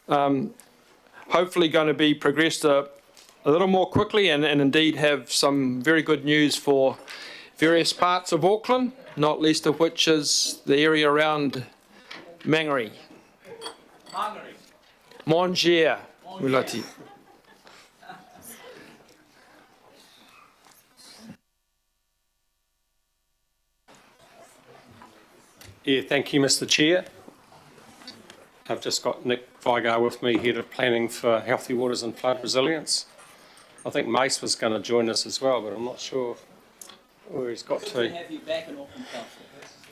hopefully going to be progressed a little more quickly and indeed have some very good news for various parts of Auckland, not least of which is the area around Mangere. Mangere. Mulati. Yeah, thank you, Mr. Chair. I've just got Nick Vigo with me, Head of Planning for Healthy Waters and Flood Resilience. I think Mace was going to join us as well, but I'm not sure where he's got to. Good to have you back in Auckland Council.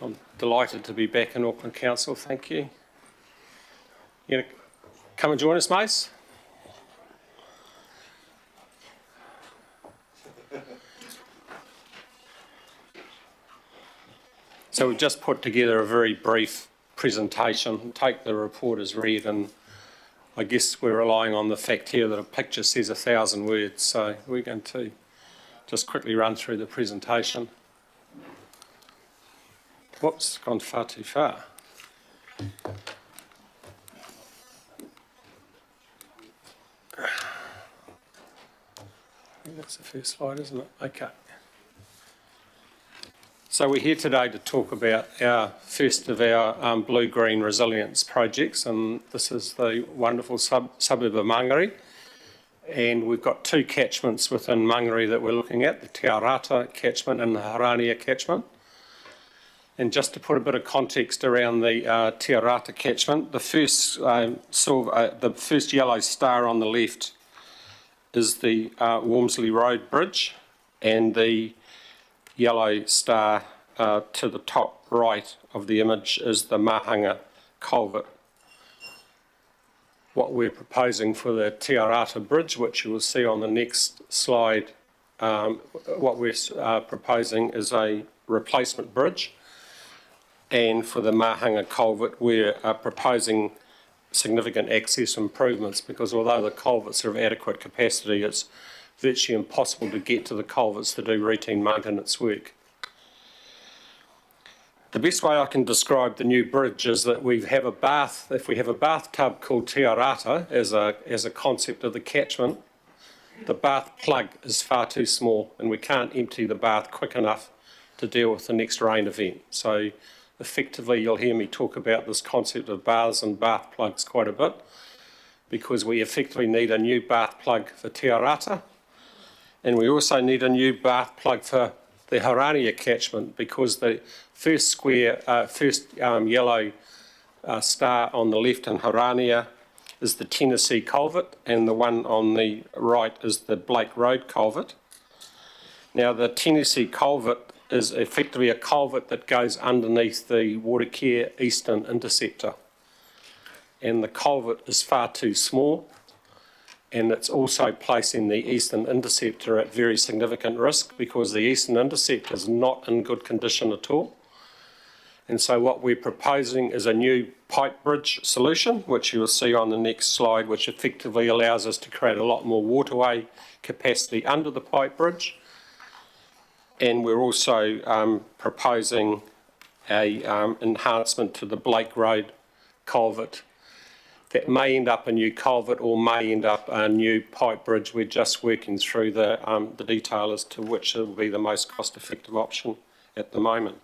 I'm delighted to be back in Auckland Council, thank you. You going to come and join us, Mace? So we've just put together a very brief presentation. Take the report as read, and I guess we're relying on the fact here that a picture says 1,000 words, so we're going to just quickly run through the presentation. Whoops, gone far too far. That's the first slide, isn't it? Okay. So we're here today to talk about our first of our blue-green resilience projects, and this is the wonderful suburb of Mangere. And we've got two catchments within Mangere that we're looking at, the Te Arata catchment and the Harania catchment. And just to put a bit of context around the Te Arata catchment, the first yellow star on the left is the Wormsley Road Bridge, and the yellow star to the top right of the image is the Mahanga culvert. What we're proposing for the Te Arata Bridge, which you will see on the next slide, what we're proposing is a replacement bridge. And for the Mahanga culvert, we're proposing significant access improvements, because although the culverts are of adequate capacity, it's virtually impossible to get to the culverts to do routine maintenance work. The best way I can describe the new bridge is that if we have a bathtub called Te Arata as a concept of the catchment, the bath plug is far too small and we can't empty the bath quick enough to deal with the next rain event. So effectively you'll hear me talk about this concept of baths and bath plugs quite a bit, because we effectively need a new bath plug for Te Arata. And we also need a new bath plug for the Harania catchment, because the first yellow star on the left in Harania is the Tennessee culvert, and the one on the right is the Blake Road culvert. Now, the Tennessee culvert is effectively a culvert that goes underneath the Watercare Eastern Interceptor, and the culvert is far too small, and it's also placing the Eastern Interceptor at very significant risk, because the Eastern Interceptor is not in good condition at all. And so what we're proposing is a new pipe bridge solution, which you will see on the next slide, which effectively allows us to create a lot more waterway capacity under the pipe bridge. And we're also proposing a enhancement to the Blake Road culvert. That may end up a new culvert or may end up a new pipe bridge. We're just working through the detail as to which will be the most cost-effective option at the moment.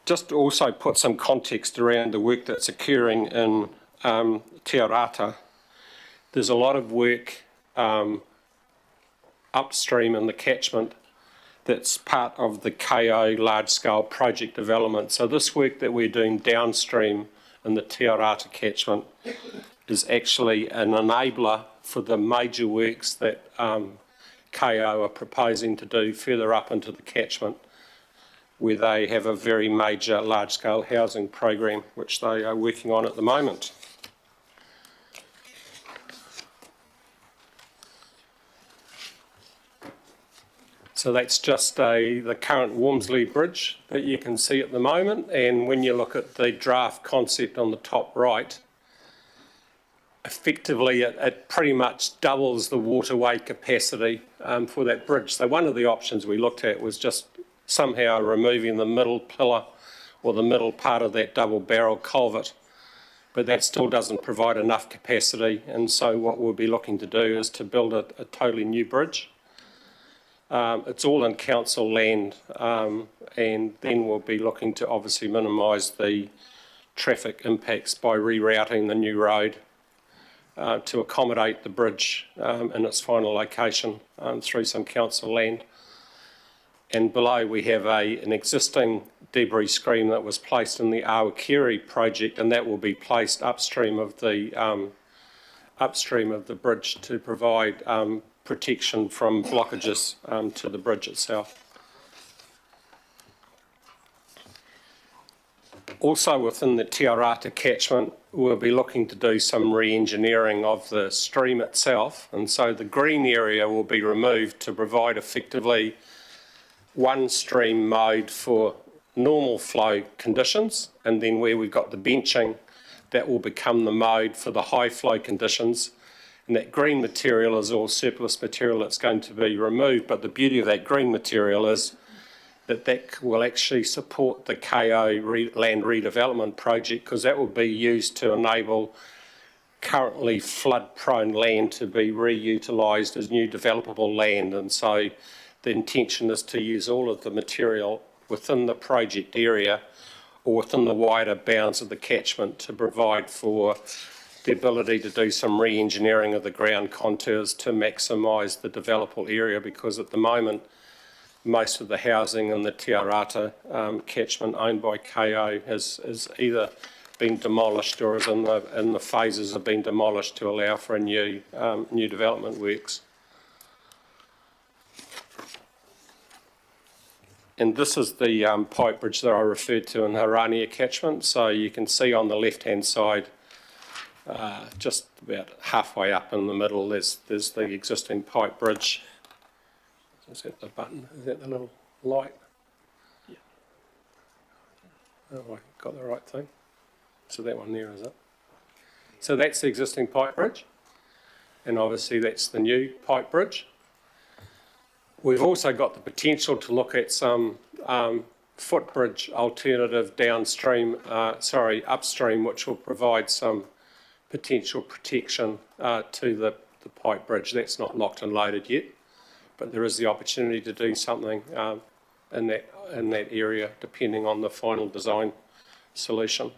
Just to also put some context around the work that's occurring in Te Arata, there's a lot of work upstream in the catchment that's part of the KO large-scale project development. So this work that we're doing downstream in the Te Arata catchment is actually an enabler for the major works that KO are proposing to do further up into the catchment, where they have a very major large-scale housing program which they are working on at the moment. So that's just the current Wormsley Bridge that you can see at the moment, and when you look at the draft concept on the top right, effectively it pretty much doubles the waterway capacity for that bridge. So one of the options we looked at was just somehow removing the middle pillar or the middle part of that double barrel culvert but that still doesn't provide enough capacity. And so what we'll be looking to do is to build a totally new bridge. It's all in council land, and then we'll be looking to obviously minimise the traffic impacts by rerouting the new road to accommodate the bridge in its final location through some council land. And below we have an existing debris screen that was placed in the Awakiri project, and that will be placed upstream of the bridge to provide protection from blockages to the bridge itself. Also within the Te Arata catchment, we'll be looking to do some re-engineering of the stream itself, and so the green area will be removed to provide effectively one stream mode for normal flow conditions, and then where we've got the benching, that will become the mode for the high flow conditions. And that green material is all surplus material that's going to be removed, but the beauty of that green material is that that will actually support the KO land redevelopment project, because that will be used to enable currently flood-prone land to be reutilised as new developable land. And so the intention is to use all of the material within the project area or within the wider bounds of the catchment to provide for the ability to do some re-engineering of the ground contours to maximise the developable area, because at the moment most of the housing in the Te Arata catchment owned by KO has either been demolished or is in the phases of being demolished to allow for a new development works. And this is the pipe bridge that I referred to in Harania catchment. So you can see on the left-hand side, just about halfway up in the middle, there's the existing pipe bridge. Is that the button? Is that the little light? Yeah. Oh, I got the right thing. So that one there, is it? So that's the existing pipe bridge. And obviously that's the new pipe bridge. We've also got the potential to look at some footbridge alternative upstream, which will provide some potential protection to the pipe bridge. That's not locked and loaded yet, but there is the opportunity to do something in that area, depending on the final design solution.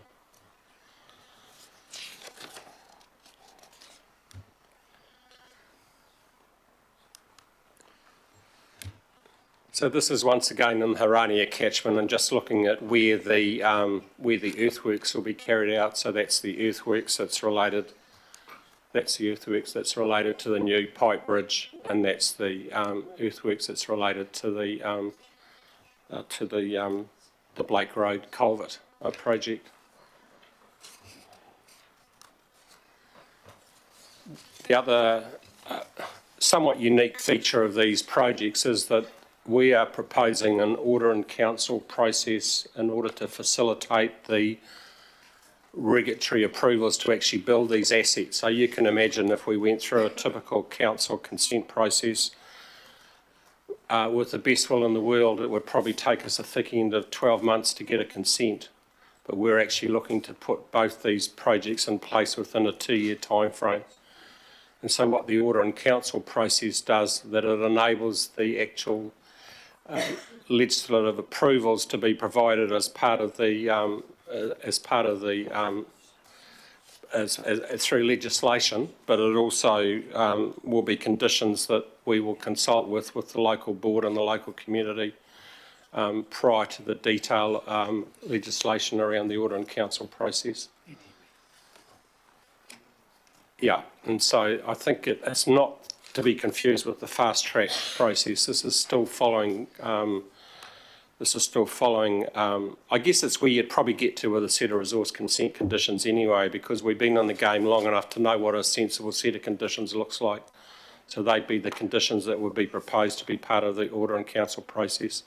So this is once again in the Harania catchment, and just looking at where the earthworks will be carried out. So that's the earthworks that's related. That's the earthworks that's related to the new pipe bridge, and that's the earthworks that's related to the Blake Road culvert project. The other somewhat unique feature of these projects is that we are proposing an order in council process in order to facilitate the regulatory approvals to actually build these assets. So you can imagine if we went through a typical council consent process, with the best will in the world, it would probably take us a thick end of 12 months to get a consent. But we're actually looking to put both these projects in place within a 2-year time frame. And so what the order in council process does, that it enables the actual legislative approvals to be provided as part of the through legislation, but it also will be conditions that we will consult with the local board and the local community prior to the detailed legislation around the order in council process. Yeah, and so I think it's not to be confused with the fast track process. This is still following. I guess it's where you'd probably get to with a set of resource consent conditions anyway, because we've been in the game long enough to know what a sensible set of conditions looks like. So they'd be the conditions that would be proposed to be part of the order and council process.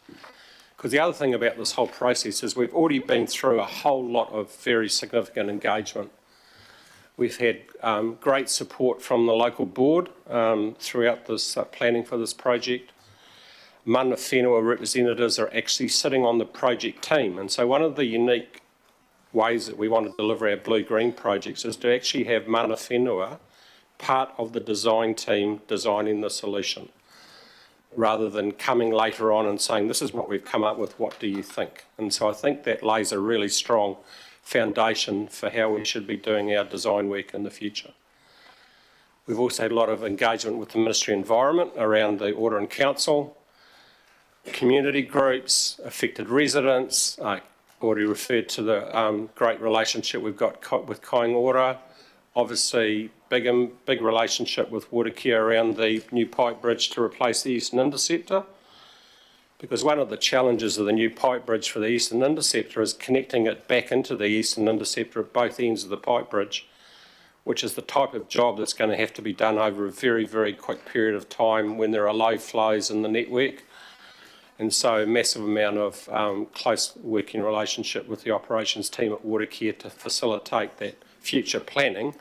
Because the other thing about this whole process is we've already been through a whole lot of very significant engagement. We've had great support from the local board throughout this planning for this project. Mana whenua representatives are actually sitting on the project team. And so one of the unique ways that we want to deliver our blue-green projects is to actually have mana whenua part of the design team designing the solution, rather than coming later on and saying, this is what we've come up with, what do you think? And so I think that lays a really strong foundation for how we should be doing our design work in the future. We've also had a lot of engagement with the Ministry of Environment around the Order and Council, community groups, affected residents. I already referred to the great relationship we've got with Kainga. Obviously, big relationship with Watercare around the new pipe bridge to replace the Eastern Interceptor. Because one of the challenges of the new pipe bridge for the Eastern Interceptor is connecting it back into the Eastern Interceptor at both ends of the pipe bridge, which is the type of job that's going to have to be done over a very, very quick period of time when there are low flows in the network. And so a massive amount of close working relationship with the operations team at Watercare to facilitate that future planning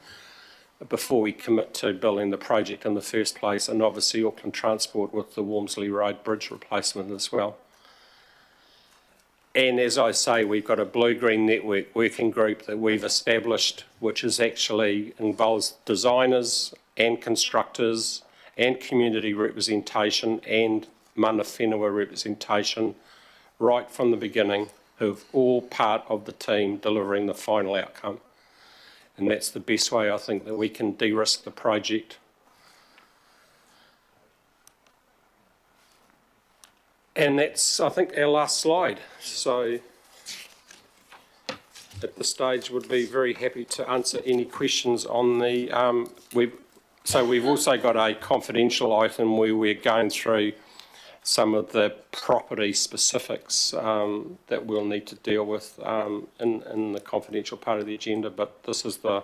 before we commit to building the project in the first place, and obviously Auckland Transport with the Walmsley Road bridge replacement as well. And as I say, we've got a blue-green network working group that we've established, which is actually involves designers and constructors and community representation and mana whenua representation right from the beginning, who've all part of the team delivering the final outcome. And that's the best way, I think, that we can de-risk the project. And that's, I think, our last slide. So at this stage, would be very happy to answer any questions on the... we've also got a confidential item where we're going through some of the property specifics that we'll need to deal with in the confidential part of the agenda, but this is the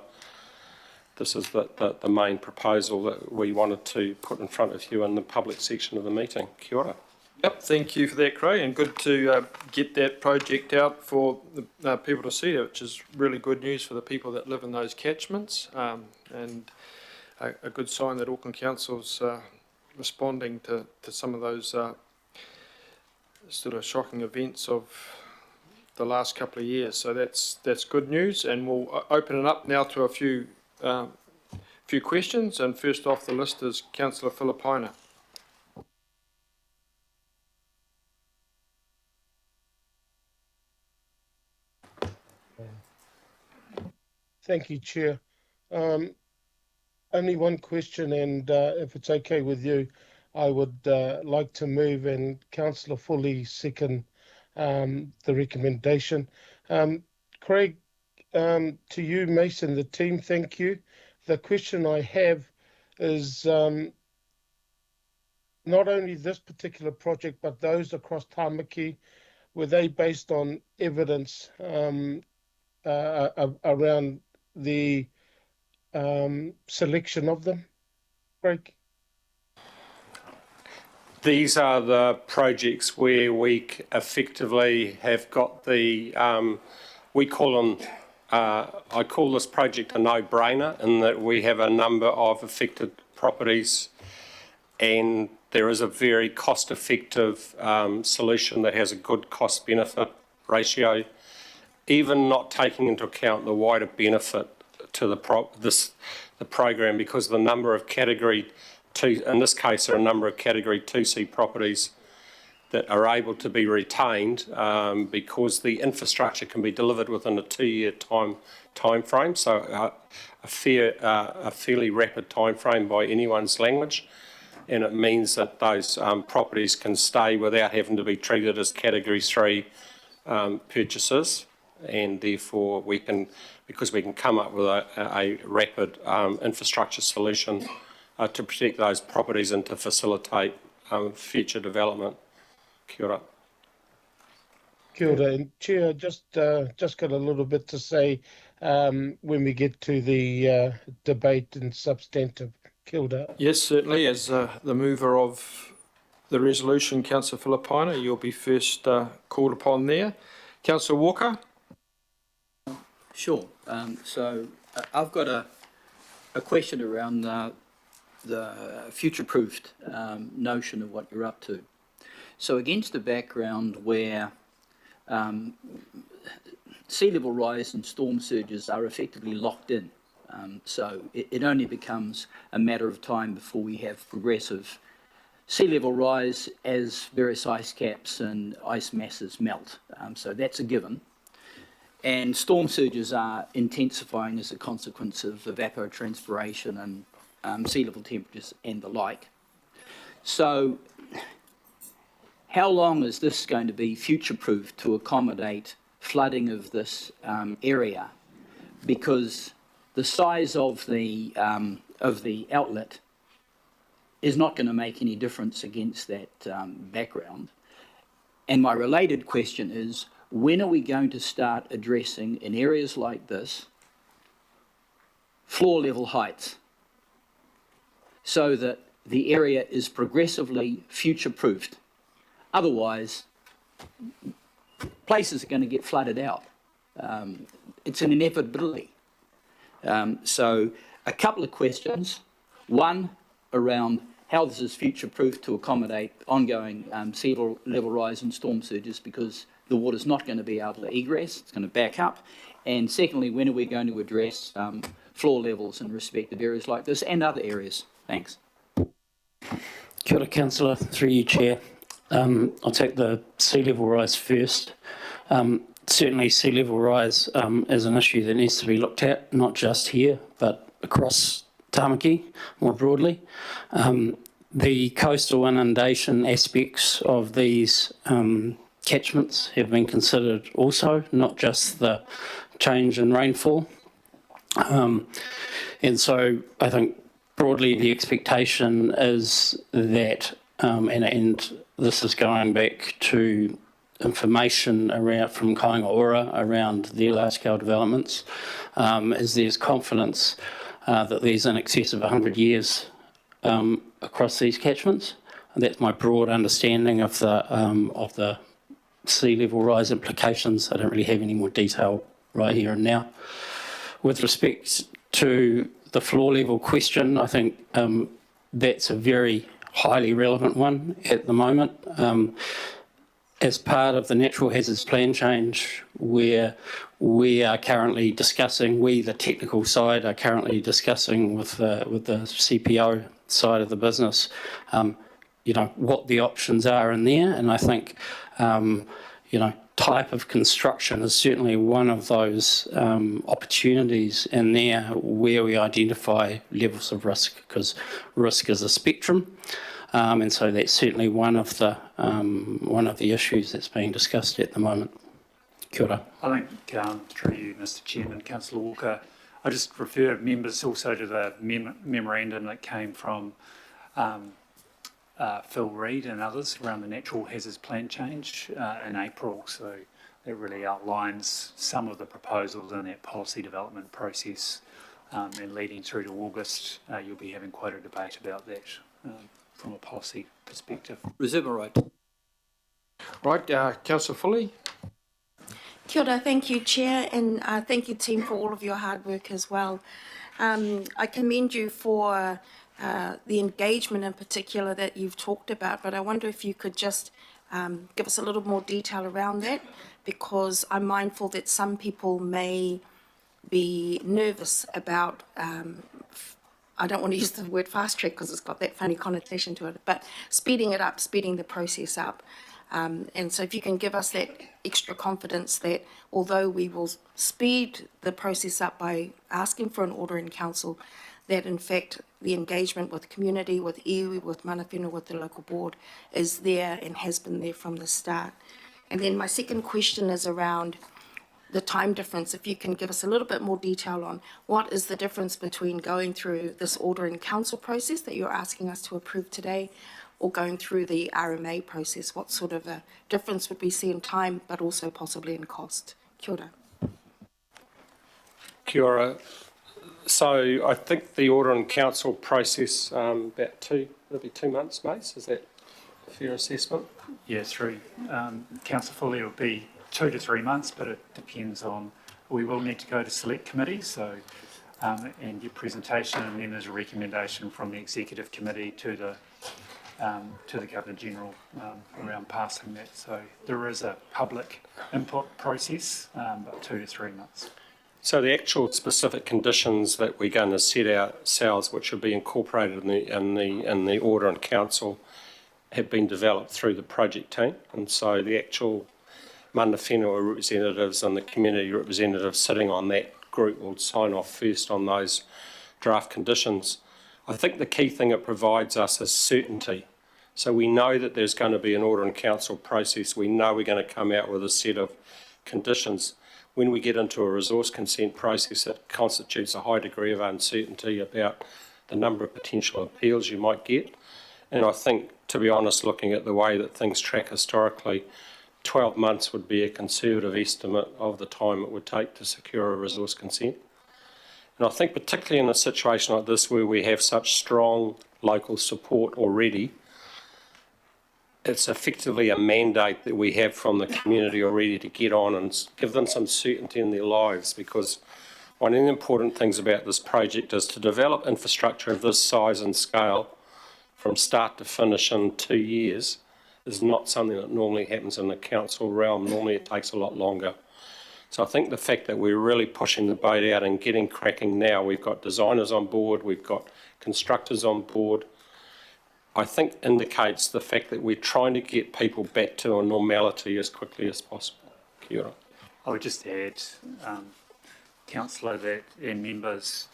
main proposal that we wanted to put in front of you in the public section of the meeting. Kia ora. Yep, thank you for that, Craig, and good to get that project out for the people to see, which is really good news for the people that live in those catchments, and a good sign that Auckland Council's responding to some of those sort of shocking events of the last couple of years. So that's good news, and we'll open it up now to a few questions. And first off the list is Councillor Filipaina. Thank you, Chair. Only one question, and if it's okay with you, I would like to move, and Councillor Foley second the recommendation. Craig, to you, Mason, the team, thank you. The question I have is not only this particular project, but those across Tāmaki, were they based on evidence around the selection of them, Craig? These are the projects where we effectively have got the, we call them, I call this project a no-brainer in that we have a number of affected properties and there is a very cost-effective solution that has a good cost-benefit ratio, even not taking into account the wider benefit to the program, because the number of category 2, in this case, there are a number of category 2C properties that are able to be retained because the infrastructure can be delivered within a 2-year time frame, so a fairly rapid time frame by anyone's language, and it means that those properties can stay without having to be treated as category 3 purchases, and therefore we can, because we can come up with a rapid infrastructure solution to protect those properties and to facilitate future development. Kia ora. Kia ora. And Chair, just got a little bit to say when we get to the debate and substantive. Kia ora. Yes, certainly. As the mover of the resolution, Councillor Filipaina, you'll be first called upon there. Councillor Walker. Sure. So I've got a question around the future-proofed notion of what you're up to. So against the background where sea level rise and storm surges are effectively locked in. So it only becomes a matter of time before we have progressive sea level rise as various ice caps and ice masses melt. So that's a given. And storm surges are intensifying as a consequence of evapotranspiration and sea level temperatures and the like. So how long is this going to be future-proofed to accommodate flooding of this area? Because the size of the outlet is not going to make any difference against that background. And my related question is, when are we going to start addressing, in areas like this, floor level heights, so that the area is progressively future-proofed? Otherwise, places are going to get flooded out. It's an inevitability. So a couple of questions. One, around how this is future-proof to accommodate ongoing sea level rise and storm surges, because the water's not going to be able to egress, it's going to back up. And secondly, when are we going to address floor levels in respect of areas like this and other areas? Thanks. Kia ora, Councillor, through you, Chair. I'll take the sea level rise first. Certainly sea level rise is an issue that needs to be looked at, not just here, but across Tāmaki more broadly. The coastal inundation aspects of these catchments have been considered also, not just the change in rainfall. And so I think broadly the expectation is that, and this is going back to information around from Kāinga Ora around their large-scale developments, is there's confidence that there's in excess of 100 years across these catchments. And that's my broad understanding of the sea level rise implications. I don't really have any more detail right here and now. With respect to the floor level question, I think that's a very highly relevant one at the moment. As part of the Natural Hazards Plan change, where we are currently discussing, the technical side, are currently discussing with the CPO side of the business, what the options are in there. And I think, type of construction is certainly one of those opportunities in there where we identify levels of risk, because risk is a spectrum. And so that's certainly one of the issues that's being discussed at the moment. Kia ora. I think, through you, Mr Chairman, Councillor Walker, I just refer members also to the memorandum that came from Phil Reid and others around the Natural Hazards Plan change in April. So it really outlines some of the proposals in that policy development process, and leading through to August, you'll be having quite a debate about that from a policy perspective. Reserve a right. Right, Councillor Foley. Kia ora, thank you, Chair, and thank you, team, for all of your hard work as well. I commend you for the engagement in particular that you've talked about, but I wonder if you could just give us a little more detail around that, because I'm mindful that some people may be nervous about, I don't want to use the word fast track because it's got that funny connotation to it, but speeding it up, speeding the process up. And so if you can give us that extra confidence that although we will speed the process up by asking for an order in council, that in fact the engagement with the community, with iwi, with mana whenua, with the local board is there and has been there from the start. And then my second question is around the time difference. If you can give us a little bit more detail on what is the difference between going through this order in council process that you're asking us to approve today, or going through the RMA process? What sort of a difference would we see in time, but also possibly in cost? Kia ora. Kia ora. So I think the order in council process, it'll be 2 months, Mace, is that a fair assessment? Yeah, through Councillor Foley, it will be 2 to 3 months, but it depends on, we will need to go to select committee, so and your presentation, and then there's a recommendation from the executive committee to the to the Governor-General around passing that. So there is a public input process, but 2 to 3 months. So the actual specific conditions that we're going to set ourselves, which will be incorporated in the order in council, have been developed through the project team, and so the actual mana whenua representatives and the community representatives sitting on that group will sign off first on those draft conditions. I think the key thing it provides us is certainty. So we know that there's going to be an order in council process. We know we're going to come out with a set of conditions. When we get into a resource consent process, it constitutes a high degree of uncertainty about the number of potential appeals you might get. And I think, to be honest, looking at the way that things track historically, 12 months would be a conservative estimate of the time it would take to secure a resource consent. And I think particularly in a situation like this where we have such strong local support already, it's effectively a mandate that we have from the community already to get on and give them some certainty in their lives, because one of the important things about this project is to develop infrastructure of this size and scale from start to finish in 2 years is not something that normally happens in the council realm. Normally it takes a lot longer. So I think the fact that we're really pushing the boat out and getting cracking now, we've got designers on board, we've got constructors on board, I think indicates the fact that we're trying to get people back to a normality as quickly as possible. Kia ora. I would just add, Councillor, that and members,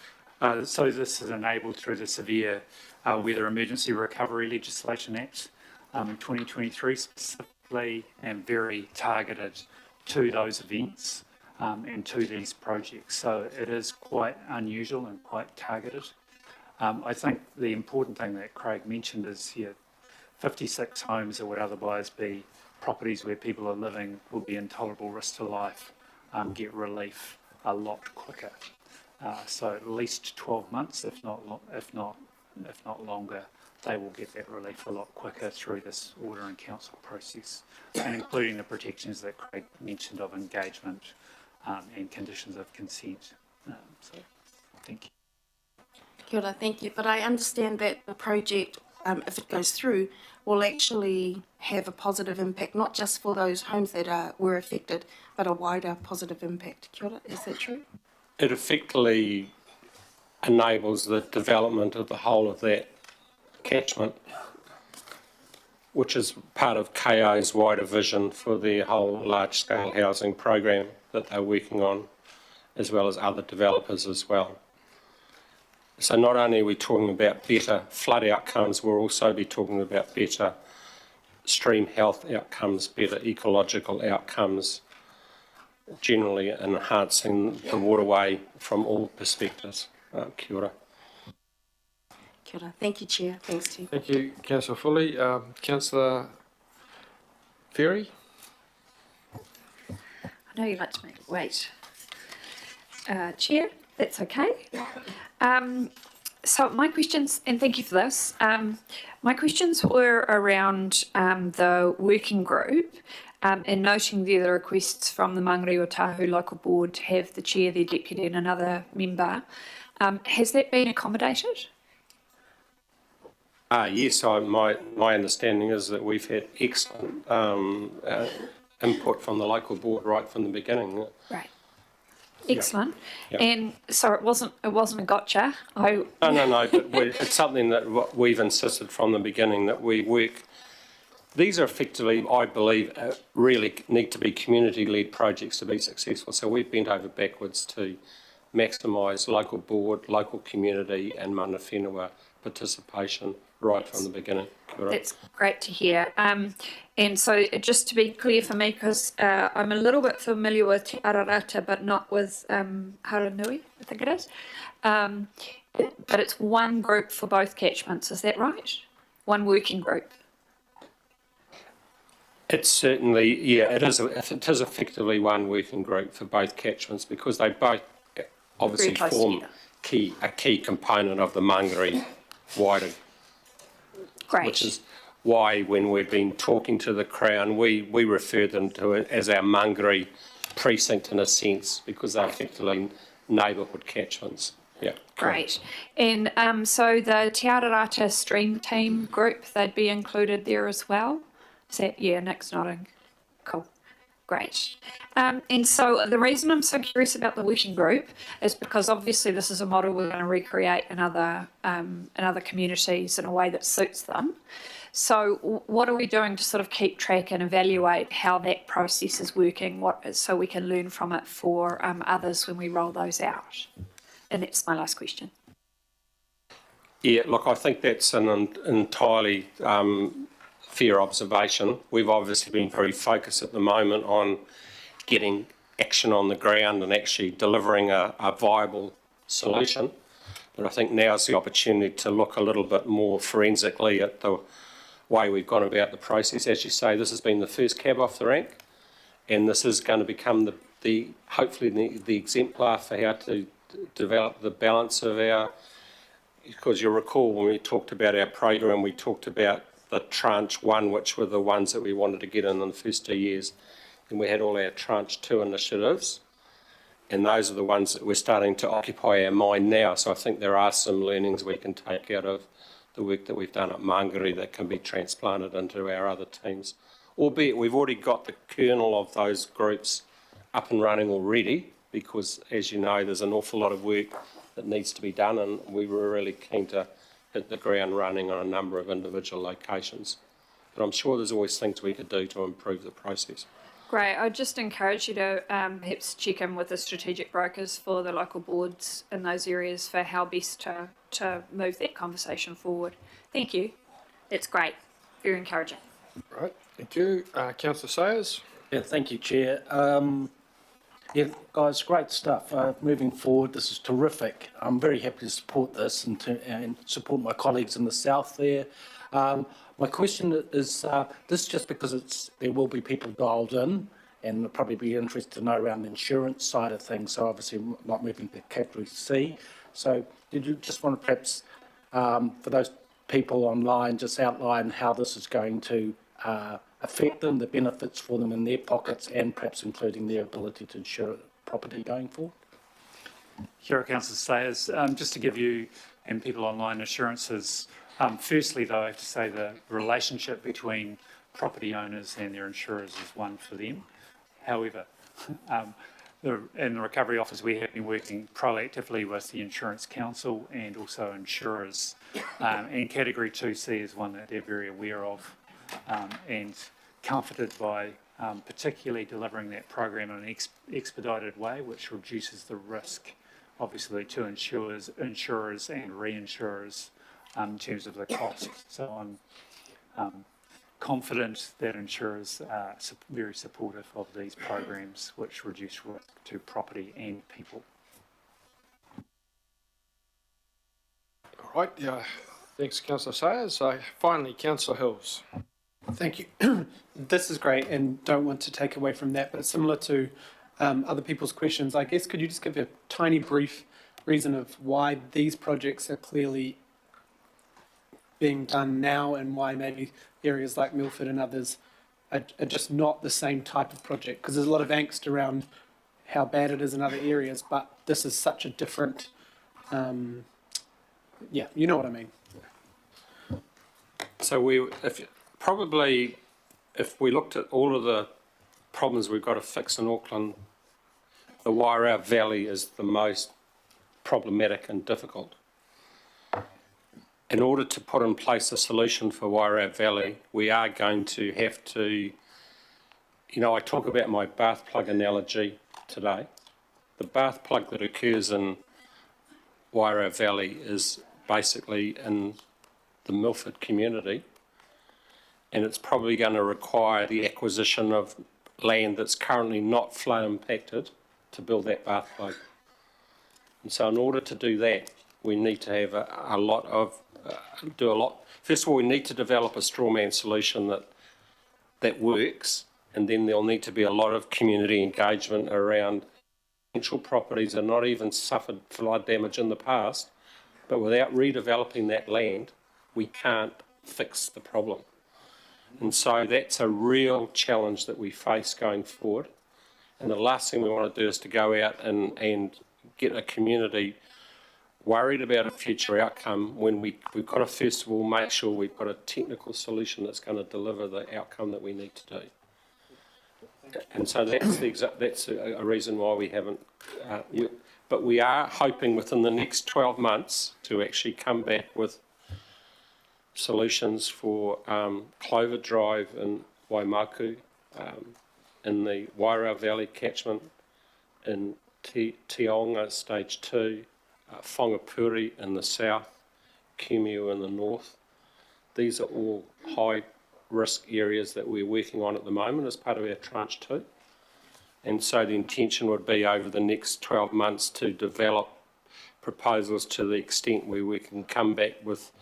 so this is enabled through the Severe Weather Emergency Recovery Legislation Act in 2023 specifically, and very targeted to those events and to these projects. So it is quite unusual and quite targeted. I think the important thing that Craig mentioned is 56 homes that would otherwise be properties where people are living will be intolerable risk to life, get relief a lot quicker. So at least 12 months, if not longer, they will get that relief a lot quicker through this order and council process, and including the protections that Craig mentioned of engagement and conditions of consent. So thank you. Kia ora, thank you. But I understand that the project, if it goes through, will actually have a positive impact, not just for those homes that were affected, but a wider positive impact. Kia ora, is that true? It effectively enables the development of the whole of that catchment, which is part of KO's wider vision for their whole large-scale housing program that they're working on, as well as other developers as well. So not only are we talking about better flood outcomes, we'll also be talking about better stream health outcomes, better ecological outcomes, generally enhancing the waterway from all perspectives. Kia ora. Kia ora. Thank you, Chair. Thanks, Chief. Thank you, Councillor Foley. Councillor Ferry? I know you like to make it wait. Chair, that's okay. So my questions, and thank you for this, my questions were around the working group and noting the other requests from the Mangere o Tahu local board to have the chair, the deputy and another member. Has that been accommodated? Yes, my understanding is that we've had excellent input from the local board right from the beginning. Right. Excellent. Yep. And so it wasn't a gotcha. No, but it's something that we've insisted from the beginning that we work. These are effectively, I believe, really need to be community-led projects to be successful. So we've bent over backwards to maximise local board, local community and mana whenua participation right from the beginning. That's great to hear. And so just to be clear for me, because I'm a little bit familiar with Te Ararata, but not with Haranui, I think it is. But it's one group for both catchments, is that right? One working group? It's certainly, it is effectively one working group for both catchments because they both obviously form a key component of the Mangere wider. Great. Which is why when we've been talking to the Crown, we refer them to it as our Mangere precinct in a sense, because they're effectively neighbourhood catchments. Yeah. Great. And so the Te Ararata Stream Team group, they'd be included there as well? Is that, yeah, Nick's nodding. Cool. Great. And so the reason I'm so curious about the working group is because obviously this is a model we're going to recreate in other communities in a way that suits them. So what are we doing to sort of keep track and evaluate how that process is working, so we can learn from it for others when we roll those out? And that's my last question. Yeah, look, I think that's an entirely fair observation. We've obviously been very focused at the moment on getting action on the ground and actually delivering a viable solution. But I think now's the opportunity to look a little bit more forensically at the way we've gone about the process. As you say, this has been the first cab off the rank, and this is going to become hopefully the exemplar for how to develop the balance of our, because you'll recall when we talked about our program, we talked about the tranche 1, which were the ones that we wanted to get in the first 2 years. And we had all our tranche 2 initiatives. And those are the ones that we're starting to occupy our mind now. So I think there are some learnings we can take out of the work that we've done at Mangere that can be transplanted into our other teams. Albeit we've already got the kernel of those groups up and running already, because as you know, there's an awful lot of work that needs to be done, and we were really keen to hit the ground running on a number of individual locations. But I'm sure there's always things we could do to improve the process. Great. I'd just encourage you to perhaps check in with the strategic brokers for the local boards in those areas for how best to move that conversation forward. Thank you. That's great. Very encouraging. Right, thank you. Councillor Sayers? Yeah, thank you, Chair. Yeah, guys, great stuff. Moving forward, this is terrific. I'm very happy to support this and support my colleagues in the south there. My question is, this just because there will be people dialed in, and they'll probably be interested to know around the insurance side of things, so obviously not moving to category C. So did you just want to perhaps, for those people online, just outline how this is going to affect them, the benefits for them in their pockets, and perhaps including their ability to insure property going forward? Kia ora, Councillor Sayers. Just to give you and people online assurances, firstly though, I have to say the relationship between property owners and their insurers is one for them. However, in the Recovery Office, we have been working proactively with the Insurance Council and also insurers, and Category 2C is one that they're very aware of, and comforted by particularly delivering that program in an expedited way, which reduces the risk, obviously, to insurers and reinsurers in terms of the cost. So I'm confident that insurers are very supportive of these programs, which reduce risk to property and people. All right, yeah. Thanks, Councillor Sayers. Finally, Councillor Hills. Thank you. This is great, and don't want to take away from that, but similar to other people's questions, I guess, could you just give a tiny brief reason of why these projects are clearly being done now and why maybe areas like Milford and others are just not the same type of project? Because there's a lot of angst around how bad it is in other areas, but this is such a different, yeah, you know what I mean. So if we looked at all of the problems we've got to fix in Auckland, the Wairau Valley is the most problematic and difficult. In order to put in place a solution for Wairau Valley, we are going to have to, I talk about my bath plug analogy today. The bath plug that occurs in Wairau Valley is basically in the Milford community, and it's probably going to require the acquisition of land that's currently not flood impacted to build that bath plug. And so in order to do that, we need to have a lot. First of all, we need to develop a strawman solution that works, and then there'll need to be a lot of community engagement around potential properties that not even suffered flood damage in the past, but without redeveloping that land, we can't fix the problem. And so that's a real challenge that we face going forward. And the last thing we want to do is to go out and get a community worried about a future outcome when we've got to first of all make sure we've got a technical solution that's going to deliver the outcome that we need to do. And so that's a reason why we haven't. But we are hoping within the next 12 months to actually come back with solutions for Clover Drive in Waimaku, in the Wairau Valley catchment, in Tionga Stage 2, Whangapuri in the south, Kumeu in the north. These are all high risk areas that we're working on at the moment as part of our tranche 2. And so the intention would be over the next 12 months to develop proposals to the extent where we can come back with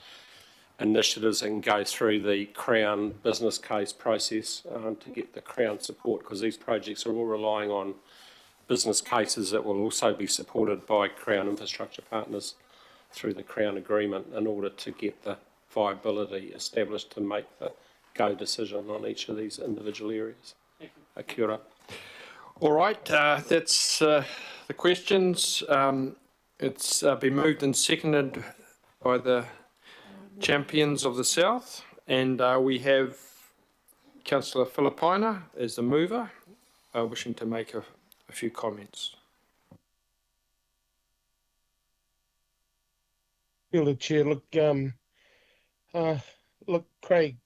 initiatives and go through the Crown business case process to get the Crown support, because these projects are all relying on business cases that will also be supported by Crown infrastructure partners through the Crown agreement in order to get the viability established to make the go decision on each of these individual areas. Kia ora. All right, that's the questions. It's been moved and seconded by the champions of the South, and we have Councillor Filipaina as the mover, wishing to make a few comments. Kia ora, Chair. Look, Craig.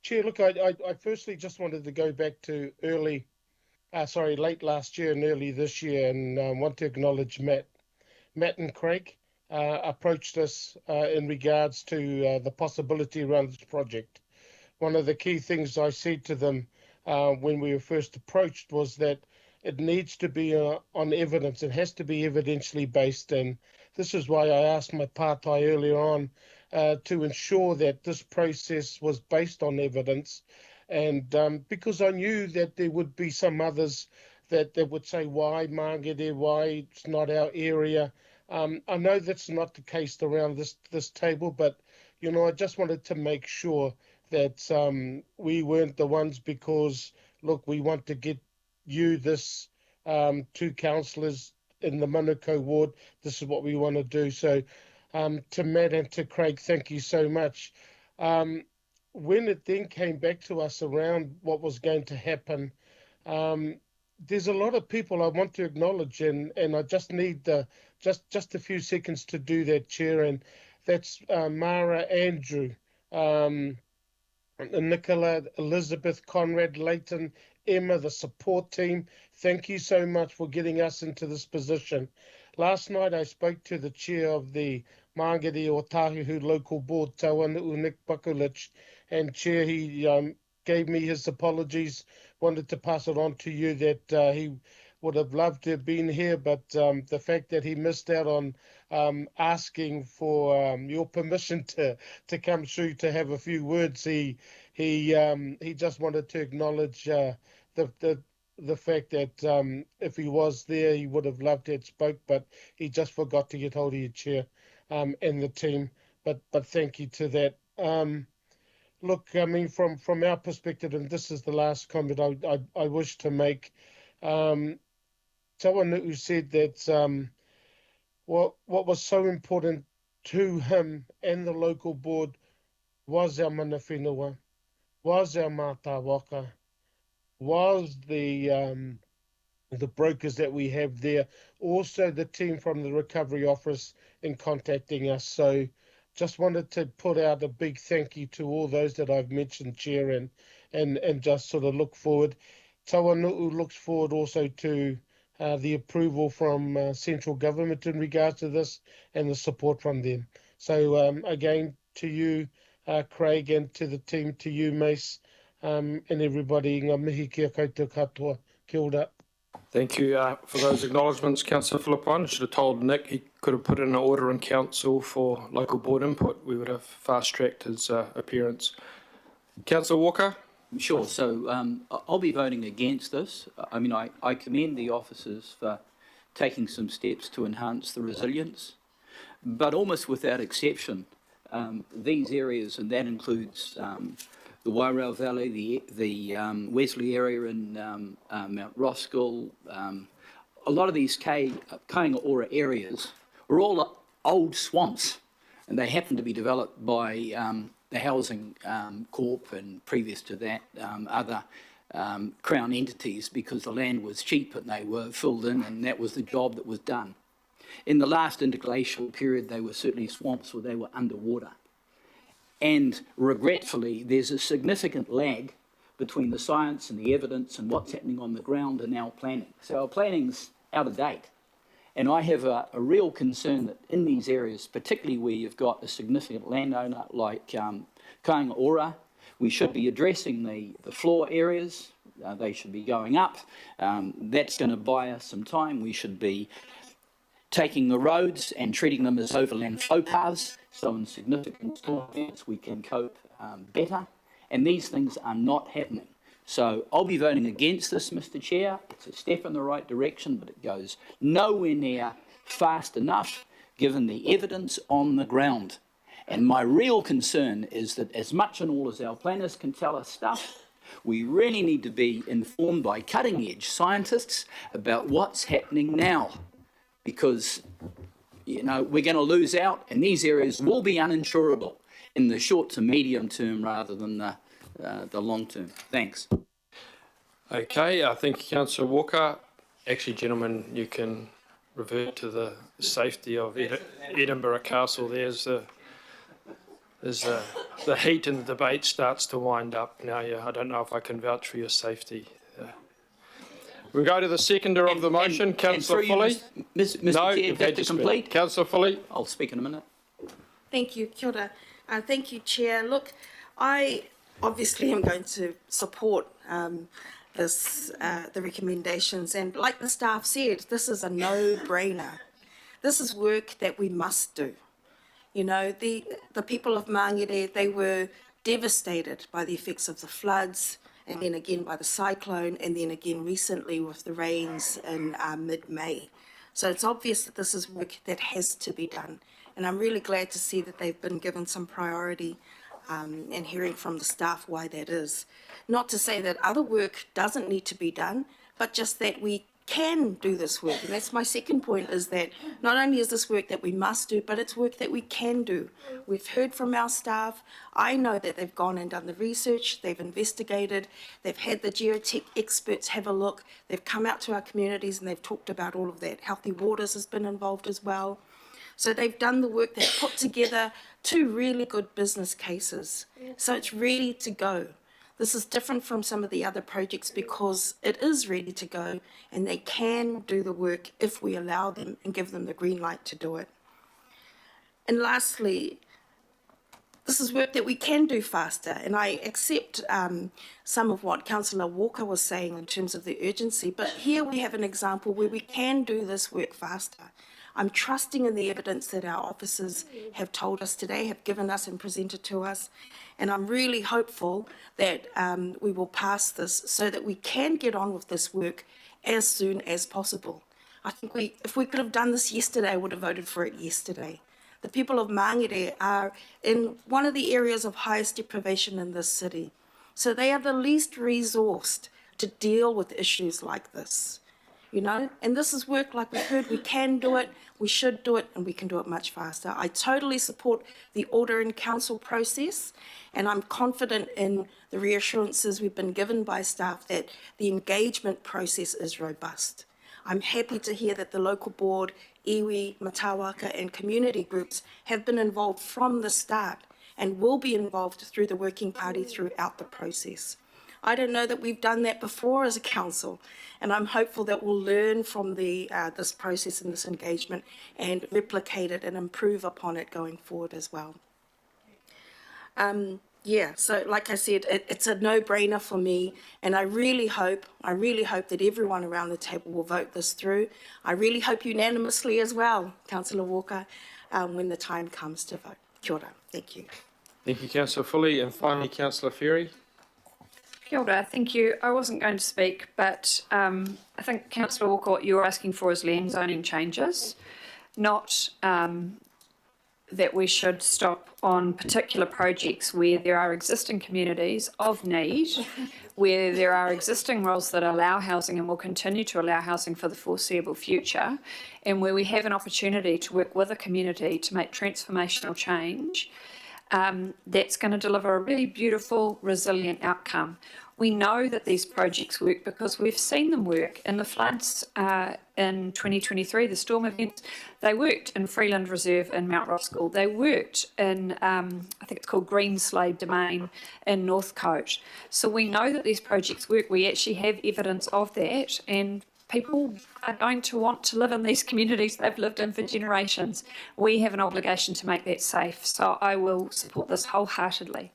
Chair, look, I firstly just wanted to go back to late last year and early this year, and want to acknowledge Matt and Craig approached us in regards to the possibility around this project. One of the key things I said to them when we were first approached was that it needs to be on evidence. It has to be evidentially based, and this is why I asked my partai earlier on to ensure that this process was based on evidence, and because I knew that there would be some others that would say, why Māngere, why it's not our area. I know that's not the case around this table, but I just wanted to make sure that we weren't the ones, because look, we want to get you this 2 councillors in the Manukau ward. This is what we want to do. So to Matt and to Craig, thank you so much. When it then came back to us around what was going to happen, there's a lot of people I want to acknowledge, and I just need just a few seconds to do that, Chair, and that's Mara, Andrew, Nicola, Elizabeth, Conrad, Leighton, Emma, the support team. Thank you so much for getting us into this position. Last night I spoke to the chair of the Māngere o Tāhihu local board, Tauanu'u Nick Bakulich, and Chair, he gave me his apologies, wanted to pass it on to you that he would have loved to have been here, but the fact that he missed out on asking for your permission to come through to have a few words, he just wanted to acknowledge the fact that if he was there, he would have loved to have spoke, but he just forgot to get hold of your Chair and the team. But thank you to that. Look, I mean, from our perspective, and this is the last comment I wish to make. Someone who said that what was so important to him and the local board was our mana whenua, was our mātā waka, was the brokers that we have there, also the team from the recovery office in contacting us. So just wanted to put out a big thank you to all those that I've mentioned, Chair, and just sort of look forward. Tauanu'u looks forward also to the approval from central government in regards to this and the support from them. So again, to you, Craig, and to the team, to you, Mace, and everybody, ngā mihi kia koutou katoa. Kia ora. Thank you for those acknowledgements, Councillor Filipaina. I should have told Nick he could have put in an order in council for local board input. We would have fast-tracked his appearance. Councillor Walker? Sure. So I'll be voting against this. I mean, I commend the officers for taking some steps to enhance the resilience, but almost without exception, these areas, and that includes the Wairau Valley, the Wesley area in Mount Roskill, a lot of these Kainga Ora areas are all old swamps, and they happen to be developed by the Housing Corp and previous to that other Crown entities, because the land was cheap and they were filled in, and that was the job that was done. In the last interglacial period, they were certainly swamps where they were underwater. And regretfully, there's a significant lag between the science and the evidence and what's happening on the ground and our planning. So our planning's out of date. And I have a real concern that in these areas, particularly where you've got a significant landowner like Kainga Ora, we should be addressing the floor areas. They should be going up. That's going to buy us some time. We should be taking the roads and treating them as overland flow paths, so in significant storm events we can cope better. And these things are not happening. So I'll be voting against this, Mr. Chair. It's a step in the right direction, but it goes nowhere near fast enough given the evidence on the ground. And my real concern is that as much and all as our planners can tell us stuff, we really need to be informed by cutting-edge scientists about what's happening now. Because, you know, we're going to lose out, and these areas will be uninsurable in the short to medium term rather than the long term. Thanks. Okay, I think Councillor Walker. Actually, gentlemen, you can revert to the safety of Edinburgh Castle. There's the heat and the debate starts to wind up now. Yeah, I don't know if I can vouch for your safety. We go to the seconder of the motion, Councillor Foley. Mr. No, Chair, just to complete. Councillor Foley. I'll speak in a minute. Thank you, kia ora. Thank you, Chair. Look, I obviously am going to support the recommendations, and like the staff said, this is a no-brainer. This is work that we must do. You know, the people of Māngere, they were devastated by the effects of the floods, and then again by the cyclone, and then again recently with the rains in mid-May. So it's obvious that this is work that has to be done. And I'm really glad to see that they've been given some priority and hearing from the staff why that is. Not to say that other work doesn't need to be done, but just that we can do this work. And that's my second point, is that not only is this work that we must do, but it's work that we can do. We've heard from our staff. I know that they've gone and done the research, they've investigated, they've had the geotech experts have a look, they've come out to our communities and they've talked about all of that. Healthy Waters has been involved as well. So they've done the work, they've put together 2 really good business cases. So it's ready to go. This is different from some of the other projects because it is ready to go and they can do the work if we allow them and give them the green light to do it. And lastly, this is work that we can do faster, and I accept some of what Councillor Walker was saying in terms of the urgency, but here we have an example where we can do this work faster. I'm trusting in the evidence that our officers have told us today, have given us and presented to us, and I'm really hopeful that we will pass this so that we can get on with this work as soon as possible. I think if we could have done this yesterday, I would have voted for it yesterday. The people of Māngere are in one of the areas of highest deprivation in this city, so they are the least resourced to deal with issues like this. You know, and this is work, like we've heard, we can do it, we should do it, and we can do it much faster. I totally support the order in council process, and I'm confident in the reassurances we've been given by staff that the engagement process is robust. I'm happy to hear that the local board, iwi, matawaka, and community groups have been involved from the start and will be involved through the working party throughout the process. I don't know that we've done that before as a council, and I'm hopeful that we'll learn from this process and this engagement and replicate it and improve upon it going forward as well. Yeah, so like I said, it's a no-brainer for me, and I really hope that everyone around the table will vote this through. I really hope unanimously as well, Councillor Walker, when the time comes to vote. Kia ora. Thank you. Thank you, Councillor Foley, and finally, Councillor Ferry. Kia ora, thank you. I wasn't going to speak, but I think, Councillor Walker, what you're asking for is land zoning changes, not that we should stop on particular projects where there are existing communities of need, where there are existing roles that allow housing and will continue to allow housing for the foreseeable future, and where we have an opportunity to work with a community to make transformational change that's going to deliver a really beautiful, resilient outcome. We know that these projects work because we've seen them work. In the floods in 2023, the storm events, they worked in Freeland Reserve in Mount Roskill. They worked in, I think it's called Greenslade Domain in Northcote. So we know that these projects work. We actually have evidence of that, and people are going to want to live in these communities they've lived in for generations. We have an obligation to make that safe. So I will support this wholeheartedly.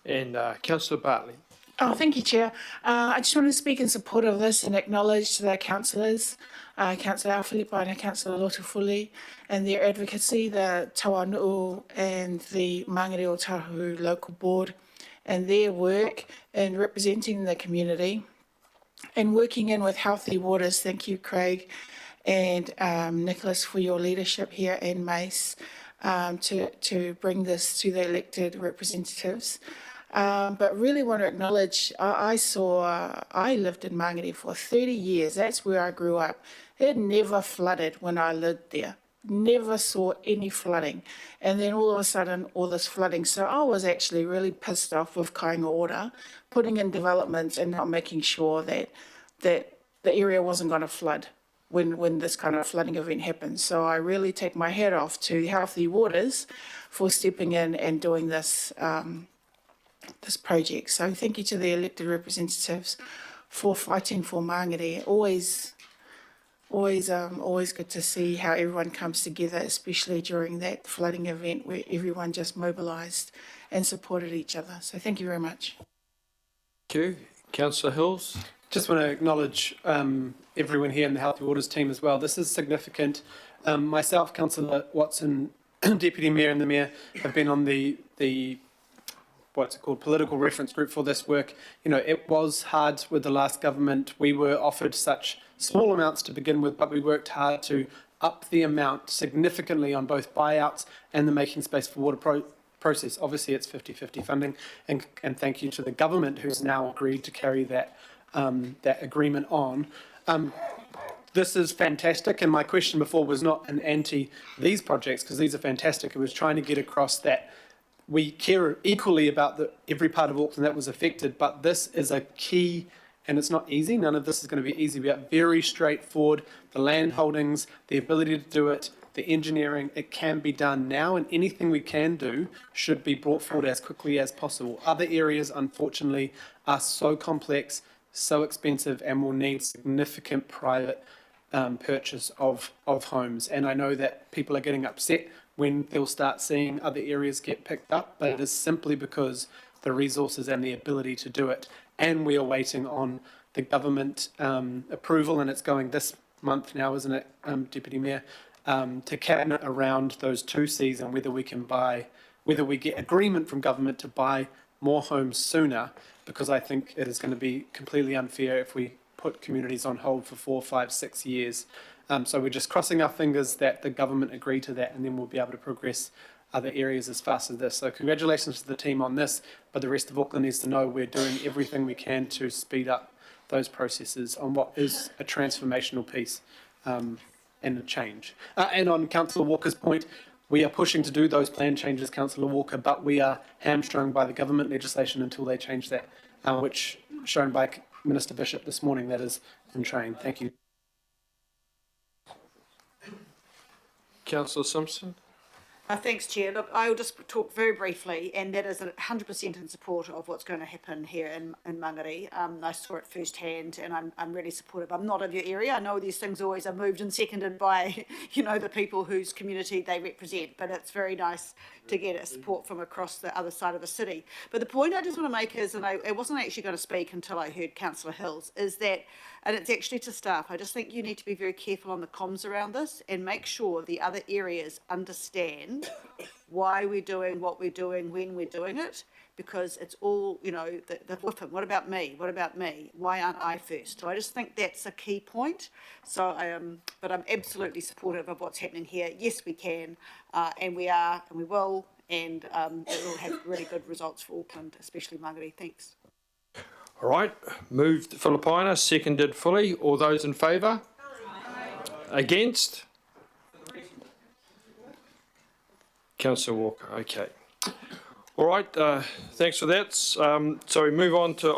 And Councillor Bartley. Oh, thank you, Chair. I just want to speak in support of this and acknowledge the councillors, Councillor Alfilipa and Councillor Lotufuli, and their advocacy, the Tawanu'u and the Mangere o Tahu local board, and their work in representing the community and working in with Healthy Waters. Thank you, Craig and Nicholas, for your leadership here, and Mace, to bring this to the elected representatives. But really want to acknowledge, I lived in Mangere for 30 years. That's where I grew up. It never flooded when I lived there. Never saw any flooding. And then all of a sudden, all this flooding. So I was actually really pissed off with Kāinga Ora, putting in developments and not making sure that the area wasn't going to flood when this kind of flooding event happens. So I really take my hat off to Healthy Waters for stepping in and doing this this project. So thank you to the elected representatives for fighting for Mangere. Always good to see how everyone comes together, especially during that flooding event where everyone just mobilised and supported each other. So thank you very much. Thank you. Councillor Hills. Just want to acknowledge everyone here in the Healthy Waters team as well. This is significant. Myself, Councillor Watson, Deputy Mayor and the Mayor have been on the political reference group for this work. You know, it was hard with the last government. We were offered such small amounts to begin with, but we worked hard to up the amount significantly on both buyouts and the Making Space for Water process. Obviously, it's 50-50 funding, and thank you to the government who's now agreed to carry that that agreement on. This is fantastic, and my question before was not an anti these projects, because these are fantastic. It was trying to get across that we care equally about every part of Auckland that was affected, but this is a key, and it's not easy. None of this is going to be easy, but very straightforward. The land holdings, the ability to do it, the engineering, it can be done now, and anything we can do should be brought forward as quickly as possible. Other areas, unfortunately, are so complex, so expensive, and will need significant private purchase of homes. And I know that people are getting upset when they'll start seeing other areas get picked up, but it is simply because the resources and the ability to do it. And we are waiting on the government approval, and it's going this month now, isn't it, Deputy Mayor, to cabinet around those 2 Cs and whether we get agreement from government to buy more homes sooner, because I think it is going to be completely unfair if we put communities on hold for 4, 5, 6 years. So we're just crossing our fingers that the government agree to that, and then we'll be able to progress other areas as fast as this. So congratulations to the team on this, but the rest of Auckland needs to know we're doing everything we can to speed up those processes on what is a transformational piece and a change. And on Councillor Walker's point, we are pushing to do those plan changes, Councillor Walker, but we are hamstrung by the government legislation until they change that, which shown by Minister Bishop this morning, that is in train. Thank you. Councillor Simpson. Thanks, Chair. Look, I will just talk very briefly, and that is 100% in support of what's going to happen here in Mangere. I saw it firsthand, and I'm really supportive. I'm not of your area. I know these things always are moved and seconded by, the people whose community they represent, but it's very nice to get support from across the other side of the city. But the point I just want to make is, and I wasn't actually going to speak until I heard Councillor Hills, is that, and it's actually to staff, I just think you need to be very careful on the comms around this and make sure the other areas understand why we're doing what we're doing when we're doing it, because it's all, the whiffing. What about me? What about me? Why aren't I first? So I just think that's a key point. So but I'm absolutely supportive of what's happening here. Yes, we can, and we are, and we will, and it will have really good results for Auckland, especially Māngere. Thanks. All right, moved Filipina, seconded Fully. All those in favour? Against? Councillor Walker, okay. All right, thanks for that. So we move on to